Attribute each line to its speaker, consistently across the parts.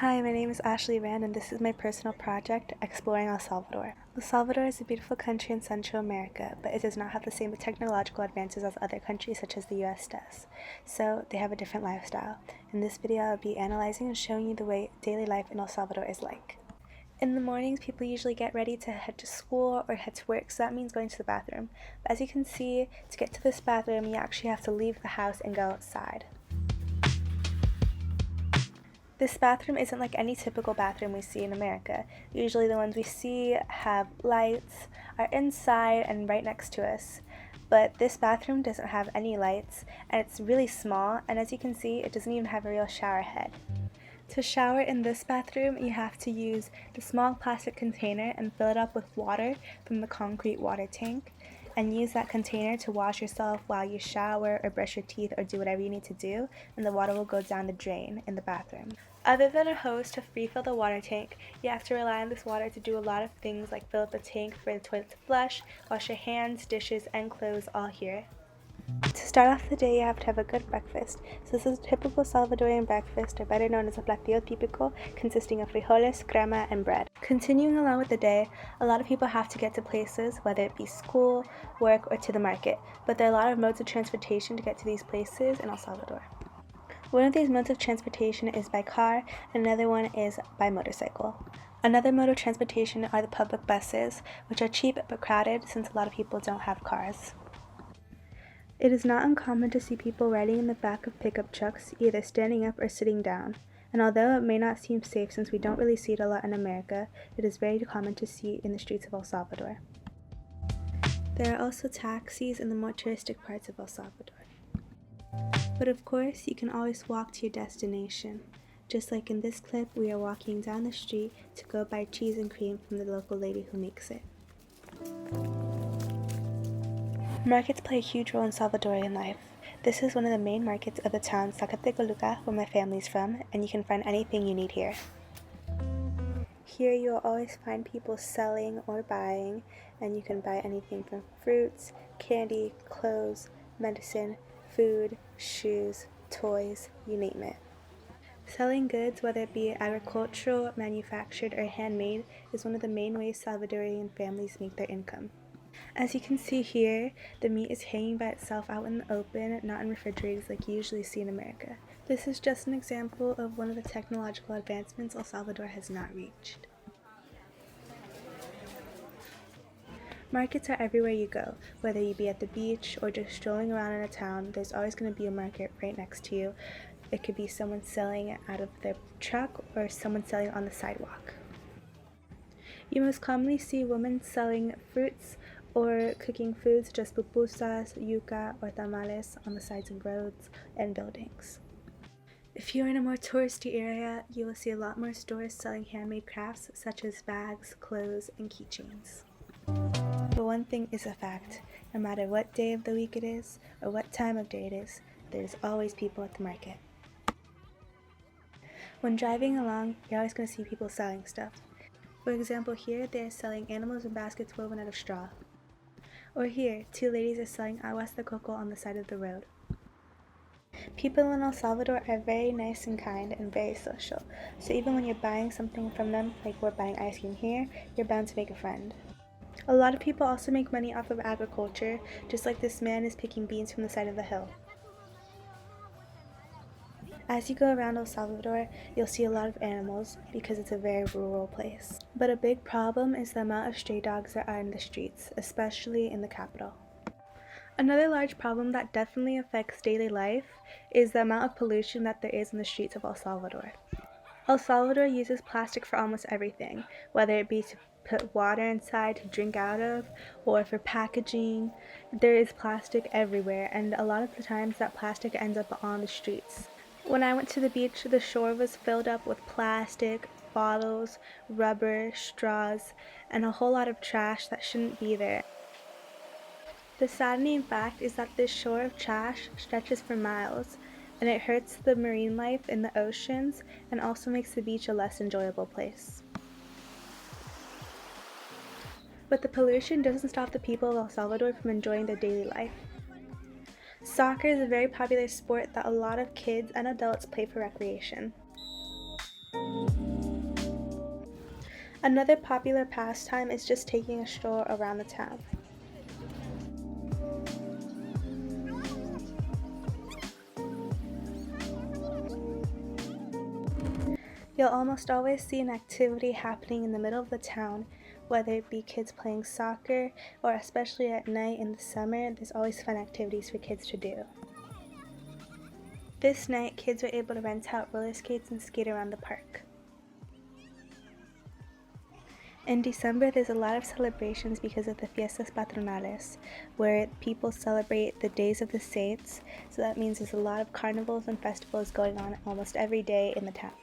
Speaker 1: Hi, my name is Ashley Rand, and this is my personal project, Exploring El Salvador. El Salvador is a beautiful country in Central America, but it does not have the same technological advances as other countries such as the US does. So, they have a different lifestyle. In this video, I'll be analyzing and showing you the way daily life in El Salvador is like. In the mornings, people usually get ready to head to school or head to work, so that means going to the bathroom. But as you can see, to get to this bathroom, you actually have to leave the house and go outside. This bathroom isn't like any typical bathroom we see in America. Usually the ones we see have lights, are inside and right next to us. But this bathroom doesn't have any lights, and it's really small, and as you can see, it doesn't even have a real shower head. To shower in this bathroom, you have to use the small plastic container and fill it up with water from the concrete water tank, and use that container to wash yourself while you shower or brush your teeth or do whatever you need to do, and the water will go down the drain in the bathroom. Other than a hose to refill the water tank, you have to rely on this water to do a lot of things like fill up the tank for the toilet to flush, wash your hands, dishes, and clothes all here. To start off the day, you have to have a good breakfast. So this is a typical Salvadorian breakfast, or better known as a platillo típico, consisting of frijoles, crema, and bread. Continuing along with the day, a lot of people have to get to places, whether it be school, work, or to the market, but there are a lot of modes of transportation to get to these places in El Salvador. One of these modes of transportation is by car, and another one is by motorcycle. Another mode of transportation are the public buses, which are cheap but crowded since a lot of people don't have cars. It is not uncommon to see people riding in the back of pickup trucks, either standing up or sitting down, and although it may not seem safe since we don't really see it a lot in America, it is very common to see in the streets of El Salvador. There are also taxis in the more touristic parts of El Salvador. But of course, you can always walk to your destination. Just like in this clip, we are walking down the street to go buy cheese and cream from the local lady who makes it. Markets play a huge role in Salvadorian life. This is one of the main markets of the town Zacatecoluca, where my family's from, and you can find anything you need here. Here you will always find people selling or buying, and you can buy anything from fruits, candy, clothes, medicine, food, shoes, toys, you name it. Selling goods, whether it be agricultural, manufactured, or handmade, is one of the main ways Salvadorian families make their income. As you can see here, the meat is hanging by itself out in the open, not in refrigerators like you usually see in America. This is just an example of one of the technological advancements El Salvador has not reached. Markets are everywhere you go. Whether you be at the beach or just strolling around in a town, there's always going to be a market right next to you. It could be someone selling out of their truck or someone selling on the sidewalk. You most commonly see women selling fruits or cooking foods such as pupusas, yuca, or tamales on the sides of roads and buildings. If you're in a more touristy area, you will see a lot more stores selling handmade crafts such as bags, clothes, and keychains. But one thing is a fact, no matter what day of the week it is, or what time of day it is, there's always people at the market. When driving along, you're always going to see people selling stuff. For example, here they are selling animals in baskets woven out of straw. Or here, two ladies are selling aguas de coco on the side of the road. People in El Salvador are very nice and kind and very social, so even when you're buying something from them, like we're buying ice cream here, you're bound to make a friend. A lot of people also make money off of agriculture, just like this man is picking beans from the side of the hill. As you go around El Salvador, you'll see a lot of animals because it's a very rural place. But a big problem is the amount of stray dogs that are in the streets, especially in the capital. Another large problem that definitely affects daily life is the amount of pollution that there is in the streets of El Salvador. El Salvador uses plastic for almost everything, whether it be to put water inside to drink out of, or for packaging. There is plastic everywhere, and a lot of the times that plastic ends up on the streets. When I went to the beach, the shore was filled up with plastic, bottles, rubber, straws, and a whole lot of trash that shouldn't be there. The saddening fact is that this shore of trash stretches for miles, and it hurts the marine life in the oceans and also makes the beach a less enjoyable place. But the pollution doesn't stop the people of El Salvador from enjoying their daily life. Soccer is a very popular sport that a lot of kids and adults play for recreation. Another popular pastime is just taking a stroll around the town. You'll almost always see an activity happening in the middle of the town, whether it be kids playing soccer or especially at night in the summer, there's always fun activities for kids to do. This night, kids were able to rent out roller skates and skate around the park. In December, there's a lot of celebrations because of the fiestas patronales, where people celebrate the days of the saints, so that means there's a lot of carnivals and festivals going on almost every day in the town.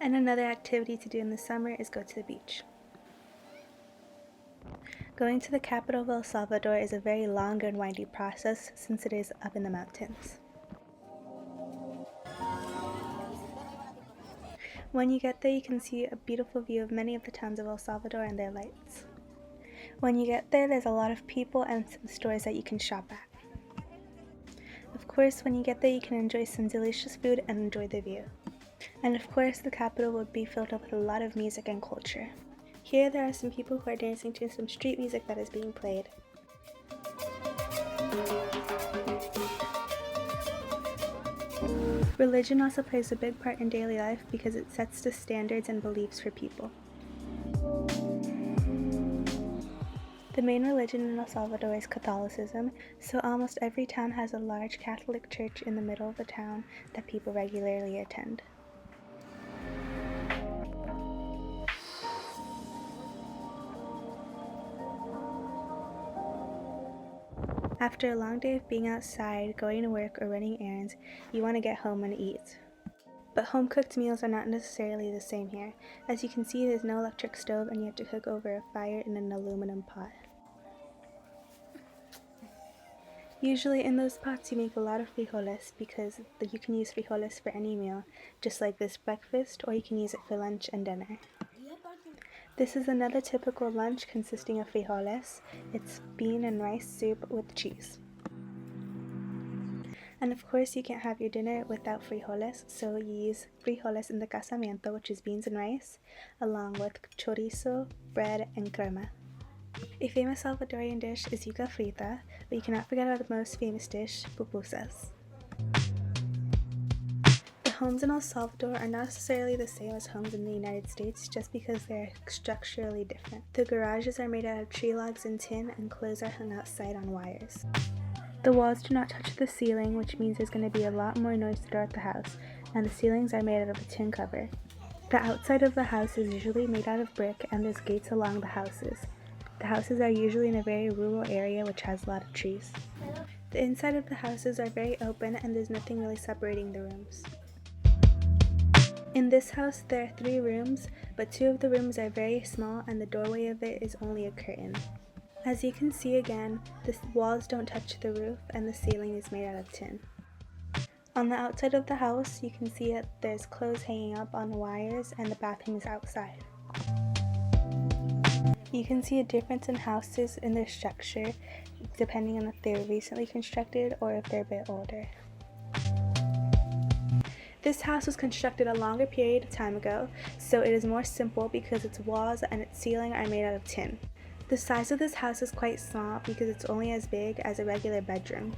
Speaker 1: And another activity to do in the summer is go to the beach. Going to the capital of El Salvador is a very long and windy process since it is up in the mountains. When you get there, you can see a beautiful view of many of the towns of El Salvador and their lights. When you get there, there's a lot of people and some stores that you can shop at. Of course, when you get there, you can enjoy some delicious food and enjoy the view. And of course, the capital would be filled up with a lot of music and culture. Here there are some people who are dancing to some street music that is being played. Religion also plays a big part in daily life because it sets the standards and beliefs for people. The main religion in El Salvador is Catholicism, so almost every town has a large Catholic church in the middle of the town that people regularly attend. After a long day of being outside, going to work, or running errands, you want to get home and eat. But home-cooked meals are not necessarily the same here. As you can see, there's no electric stove and you have to cook over a fire in an aluminum pot. Usually in those pots you make a lot of frijoles because you can use frijoles for any meal, just like this breakfast, or you can use it for lunch and dinner. This is another typical lunch consisting of frijoles. It's bean and rice soup with cheese. And of course you can't have your dinner without frijoles, so you use frijoles in the casamiento, which is beans and rice, along with chorizo, bread, and crema. A famous Salvadorian dish is yuca frita, but you cannot forget about the most famous dish, pupusas. The homes in El Salvador are not necessarily the same as homes in the United States just because they're structurally different. The garages are made out of tree logs and tin, and clothes are hung outside on wires. The walls do not touch the ceiling, which means there's going to be a lot more noise throughout the house, and the ceilings are made out of a tin cover. The outside of the house is usually made out of brick, and there's gates along the houses. The houses are usually in a very rural area which has a lot of trees. The inside of the houses are very open, and there's nothing really separating the rooms. In this house there are 3 rooms, but 2 of the rooms are very small and the doorway of it is only a curtain. As you can see again, the walls don't touch the roof and the ceiling is made out of tin. On the outside of the house, you can see that there's clothes hanging up on wires and the bathroom is outside. You can see a difference in houses in their structure depending on if they're recently constructed or if they're a bit older. This house was constructed a longer period of time ago, so it is more simple because its walls and its ceiling are made out of tin. The size of this house is quite small because it's only as big as a regular bedroom.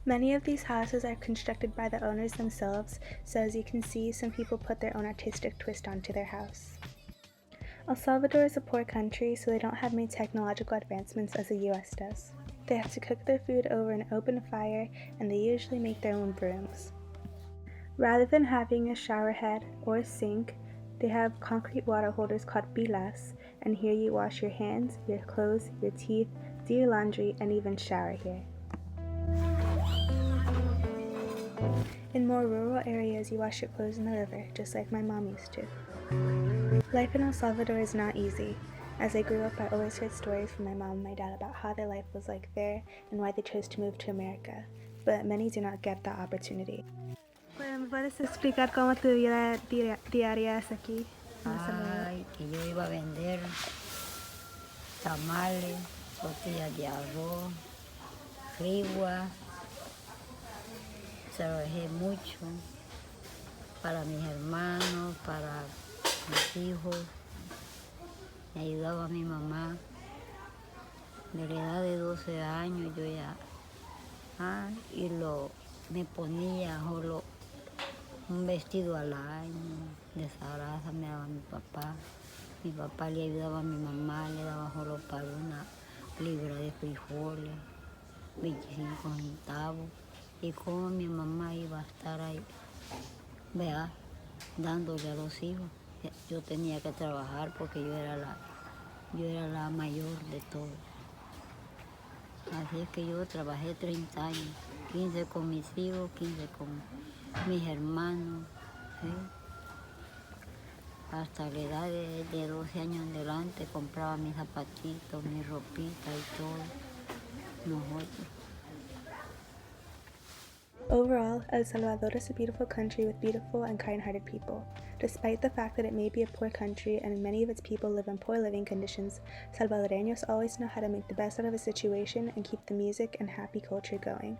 Speaker 1: Many of these houses are constructed by the owners themselves, so as you can see, some people put their own artistic twist onto their house. El Salvador is a poor country, so they don't have many technological advancements as the US does. They have to cook their food over an open fire, and they usually make their own brooms. Rather than having a shower head or a sink, they have concrete water holders called pilas, and here you wash your hands, your clothes, your teeth, do your laundry, and even shower here. In more rural areas, you wash your clothes in the river, just like my mom used to. Life in El Salvador is not easy. As I grew up, I always heard stories from my mom and my dad about how their life was like there and why they chose to move to America, but many do not get that opportunity. ¿Me puedes explicar cómo tu vida diaria es aquí?
Speaker 2: Ay, que yo iba a vender tamales, tortillas de arroz, rigua. Trabajé mucho para mis hermanos, para mis hijos. Me ayudaba a mi mamá. De la edad de 12 años yo ya, me ponía solo un vestido al año, de esa grasa me daba mi papá. Mi papá le ayudaba a mi mamá, le daba solo para una libra de frijoles, 25 centavos. Y como mi mamá iba a estar ahí, vea, dándole a los hijos. Yo tenía que trabajar porque yo era la mayor de todos. Así es que yo trabajé 30 años, 15 con mis hijos, 15 con mis hermanos, ¿sí? Hasta la edad de 12 años en adelante compraba mis zapatitos, mi ropita y todo, nosotros.
Speaker 1: Overall, El Salvador is a beautiful country with beautiful and kind-hearted people. Despite the fact that it may be a poor country and many of its people live in poor living conditions, Salvadoreños always know how to make the best out of a situation and keep the music and happy culture going.